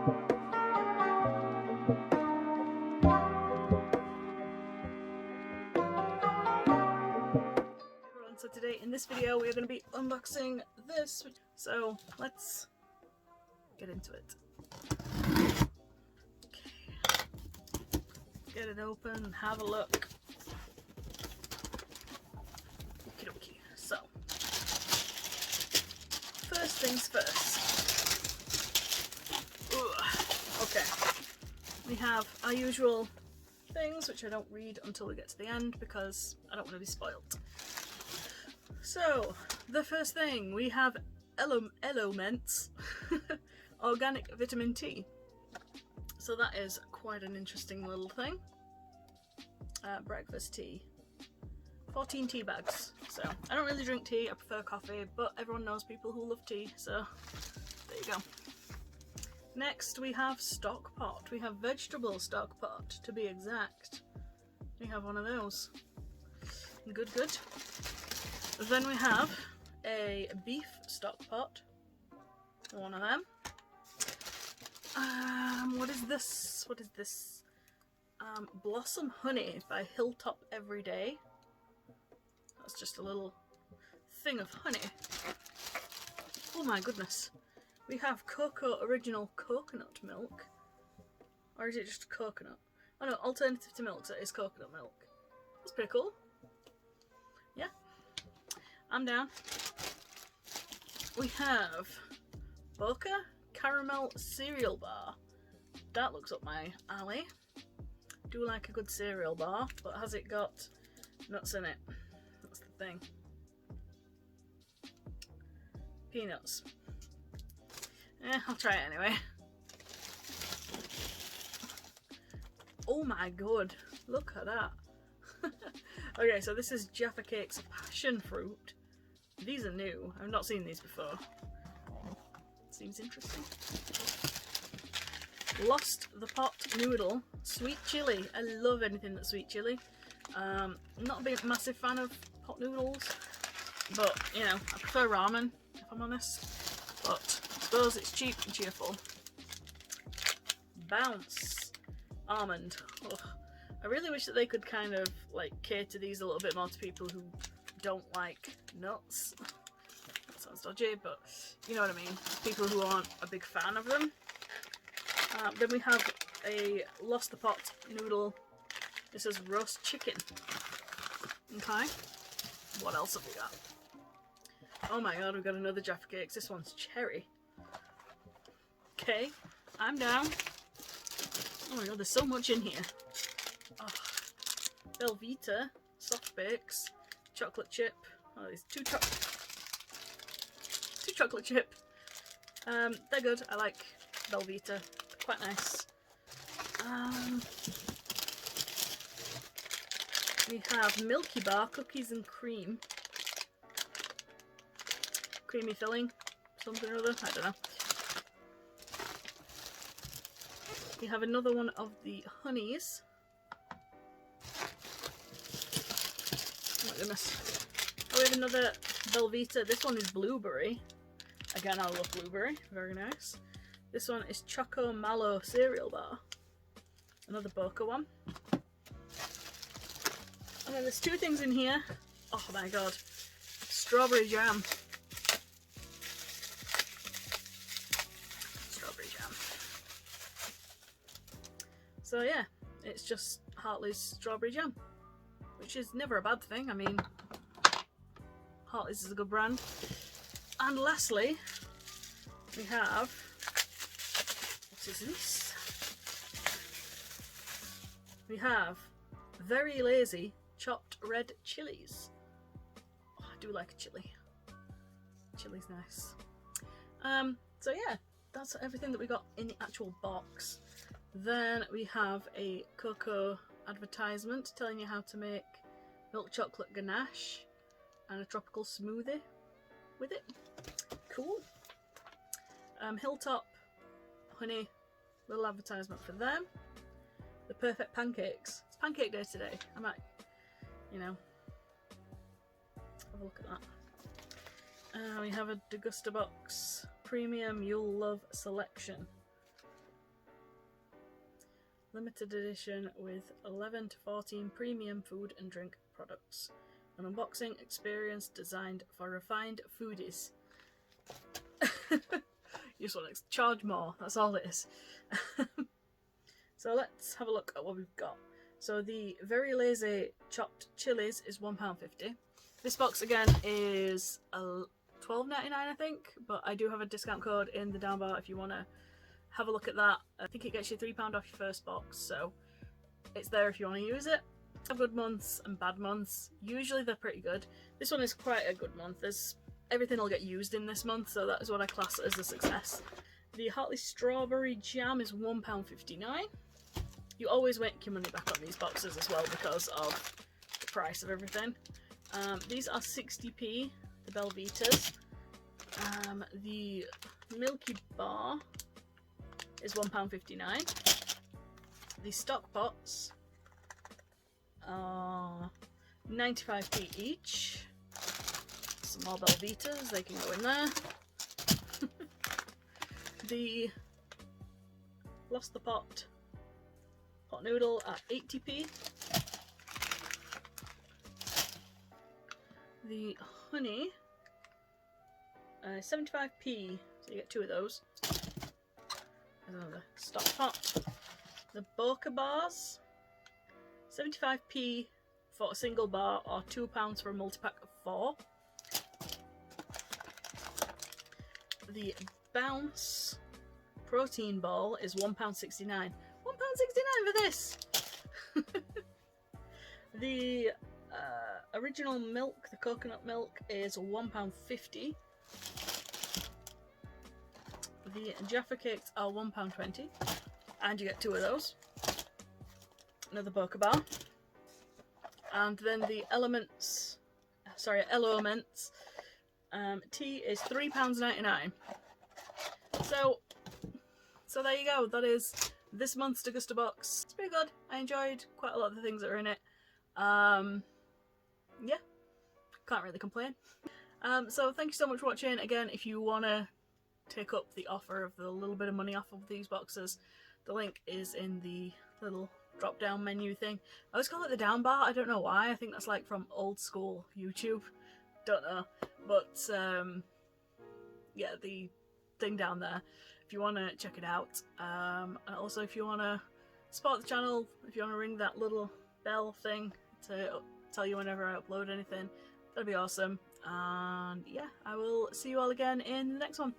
So today in this video we are going to be unboxing this, so let's get into it. Okay. Get it open and have a look. Okie dokie. So, first things first. Ugh. Okay, we have our usual things, which I don't read until we get to the end because I don't want to be spoilt. So, the first thing, we have Elements Organic Vitamin T. So that is quite an interesting little thing. Breakfast tea. 14 tea bags. So, I don't really drink tea, I prefer coffee, but everyone knows people who love tea, so there you go. Next, we have stock pot. We have vegetable stock pot, to be exact. We have one of those. Good, good. Then we have a beef stock pot, one of them. What is this? What is this? Blossom Honey by Hilltop Everyday. That's just a little thing of honey. Oh my goodness. We have Cocoa Original Coconut Milk. Or is it just coconut? Oh no, alternative to milk, so it is coconut milk. That's pretty cool. Yeah. I'm down. We have Boca Caramel Cereal Bar. That looks up my alley. Do like a good cereal bar, but has it got nuts in it? That's the thing. Peanuts. I'll try it anyway. Oh my god, look at that. Okay, so this is Jaffa Cakes Passion Fruit. These are new. I've not seen these before. Seems interesting. Lost the Pot Noodle Sweet Chili. I love anything that's sweet chili. I'm not a big massive fan of pot noodles, but you know, I prefer ramen if I'm honest. But I suppose it's cheap and cheerful. Bounce Almond. Ugh. I really wish that they could kind of like cater these a little bit more to people who don't like nuts. That sounds dodgy, but you know what I mean. People who aren't a big fan of them. Then we have a Lost the Pot noodle. This is roast chicken. Okay. What else have we got? Oh my god, we've got another Jaffa Cakes. This one's cherry. Okay, I'm down. Oh my god, there's so much in here. Oh. Belvita soft bakes, chocolate chip. Oh, there's two chocolate chip. They're good. I like Belvita. Quite nice. We have Milky Bar cookies and cream. Creamy filling, something or other. I don't know. We have another one of the honeys. Oh my goodness. Oh, we have another Belvita. This one is blueberry. Again, I love blueberry. Very nice. This one is Choco Mallow Cereal Bar. Another Boca one. And then there's two things in here. Oh my god. Strawberry jam. Strawberry jam. So yeah, it's just Hartley's strawberry jam, which is never a bad thing. I mean, Hartley's is a good brand. And lastly, we have, what is this? We have Very Lazy chopped red chilies. Oh, I do like a chili. Chili's nice. So yeah, that's everything that we got in the actual box. Then we have a cocoa advertisement telling you how to make milk chocolate ganache and a tropical smoothie with it. Cool. Hilltop honey, little advertisement for them. The perfect pancakes. It's pancake day today. I might, you know, have a look at that. We have a Degustabox Premium You'll Love Selection. limited edition with 11 to 14 premium food and drink products. An unboxing experience designed for refined foodies. You just want to charge more, that's all it is. So let's have a look at what we've got. So the Very Lazy chopped chilies is £1.50. This box again is $12.99 I think, but I do have a discount code in the down bar if you want to have a look at that. I think it gets you £3 off your first box, so it's there if you want to use it. Have good months and bad months. Usually they're pretty good. This one is quite a good month. Everything will get used in this month, so that is what I class as a success. The Hartley Strawberry Jam is £1.59. You always make your money back on these boxes as well because of the price of everything. These are 60p, the Belvitas. The Milky Bar is £1.59. The stock pots are 95p each. Some more Belvitas, they can go in there. The Lost the Pot pot noodle at 80p. The honey 75p, so you get 2 of those. There's another stock pot. The Boca bars 75p for a single bar or £2 for a multi-pack of 4. The Bounce protein ball is £1.69. £1.69 for this! The original milk, the coconut milk, is £1.50. The Jaffa cakes are £1.20, and you get 2 of those. Another Boca bar. And then the Elements tea is £3.99. So there you go, that is this month's Degustabox. It's pretty good. I enjoyed quite a lot of the things that are in it. Yeah, can't really complain. So thank you so much for watching. Again, if you want to take up the offer of the little bit of money off of these boxes, the link is in the little drop down menu thing. I always call it the down bar, I don't know why. I think that's like from old school YouTube, don't know, but yeah, the thing down there if you want to check it out. And also if you want to support the channel, if you want to ring that little bell thing to tell you whenever I upload anything, that'd be awesome. And yeah, I will see you all again in the next one.